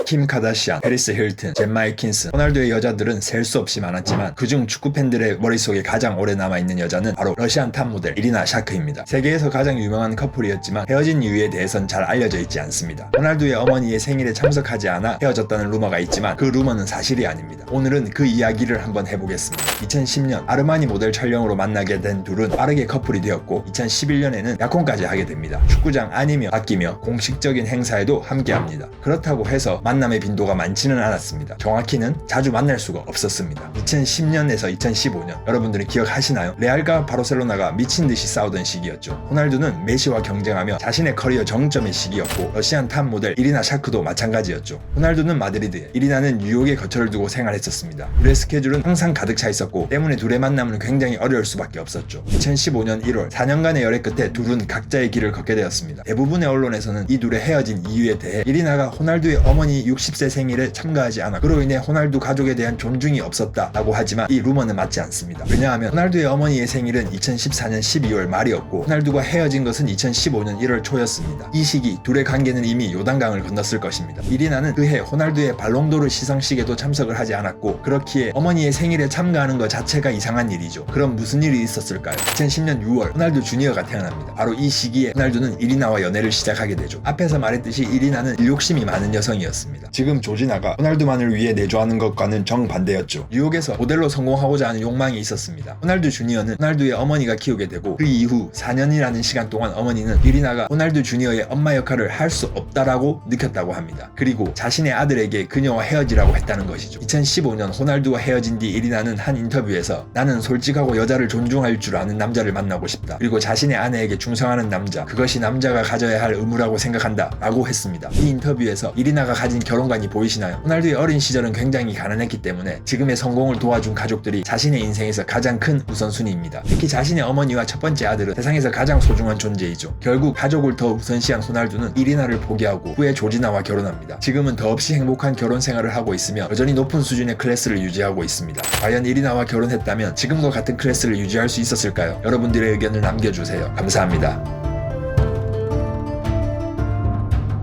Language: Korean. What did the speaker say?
킴 카다시안, 페리스 힐튼, 젬마 애킨슨, 호날두의 여자들은 셀 수 없이 많았지만 그중 축구 팬들의 머릿속에 가장 오래 남아있는 여자는 바로 러시안 탑 모델 이리나 샤크입니다. 세계에서 가장 유명한 커플이었지만 헤어진 이유에 대해선 잘 알려져 있지 않습니다. 호날두의 어머니의 생일에 참석하지 않아 헤어졌다는 루머가 있지만 그 루머는 사실이 아닙니다. 오늘은 그 이야기를 한번 해보겠습니다. 2010년 아르마니 모델 촬영으로 만나게 된 둘은 빠르게 커플이 되었고 2011년에는 약혼까지 하게 됩니다. 축구장 아니며 바뀌며 공식적인 행사에도 함께합니다. 그렇다고 해서 만남의 빈도가 많지는 않았습니다. 정확히는 자주 만날 수가 없었습니다. 2010년에서 2015년 여러분들은 기억하시나요? 레알과 바르셀로나가 미친듯이 싸우던 시기였죠. 호날두는 메시와 경쟁하며 자신의 커리어 정점의 시기였고 러시안 탑 모델 이리나 샤크도 마찬가지였죠. 호날두는 마드리드에, 이리나는 뉴욕에 거처를 두고 생활했었습니다. 둘의 스케줄은 항상 가득 차 있었고 때문에 둘의 만남은 굉장히 어려울 수밖에 없었죠. 2015년 1월 4년간의 열애 끝에 둘은 각자의 길을 걷게 되었습니다. 대부분의 언론에서는 이 둘의 헤어진 이유에 대해 이리나가 호날두의 어머니 60세 생일에 참가하지 않아 그로 인해 호날두 가족에 대한 존중이 없었다라고 하지만 이 루머는 맞지 않습니다. 왜냐하면 호날두의 어머니의 생일은 2014년 12월 말이었고 호날두가 헤어진 것은 2015년 1월 초였습니다. 이 시기 둘의 관계는 이미 요단강을 건넜을 것입니다. 이리나는 그해 호날두의 발롱도르 시상식에도 참석을 하지 않았고 그렇기에 어머니의 생일에 참가하는 것 자체가 이상한 일이죠. 그럼 무슨 일이 있었을까요? 2010년 6월 호날두 주니어가 태어납니다. 바로 이 시기에 호날두는 이리나와 연애를 시작하게 되죠. 앞에서 말했듯이 이리나는 일욕심이 많은 여성이었습니다. 지금 조지나가 호날두만을 위해 내조하는 것과는 정반대였죠. 뉴욕에서 모델로 성공하고자 하는 욕망이 있었습니다. 호날두 주니어는 호날두의 어머니가 키우게 되고 그 이후 4년이라는 시간 동안 어머니는 이리나가 호날두 주니어의 엄마 역할을 할 수 없다라고 느꼈다고 합니다. 그리고 자신의 아들에게 그녀와 헤어지라고 했다는 것이죠. 2015년 호날두와 헤어진 뒤 이리나는 한 인터뷰에서 나는 솔직하고 여자를 존중할 줄 아는 남자를 만나고 싶다. 그리고 자신의 아내에게 충성하는 남자, 그것이 남자가 가져야 할 의무라고 생각한다 라고 했습니다. 이 인터뷰에서 이리나가 가진 결혼관이 보이시나요? 호날두의 어린 시절은 굉장히 가난했기 때문에 지금의 성공을 도와준 가족들이 자신의 인생에서 가장 큰 우선순위입니다. 특히 자신의 어머니와 첫 번째 아들은 세상에서 가장 소중한 존재이죠. 결국 가족을 더 우선시한 호날두는 이리나를 포기하고 후에 조지나와 결혼합니다. 지금은 더없이 행복한 결혼 생활을 하고 있으며 여전히 높은 수준의 클래스를 유지하고 있습니다. 과연 이리나와 결혼했다면 지금과 같은 클래스를 유지할 수 있었을까요? 여러분들의 의견을 남겨주세요. 감사합니다.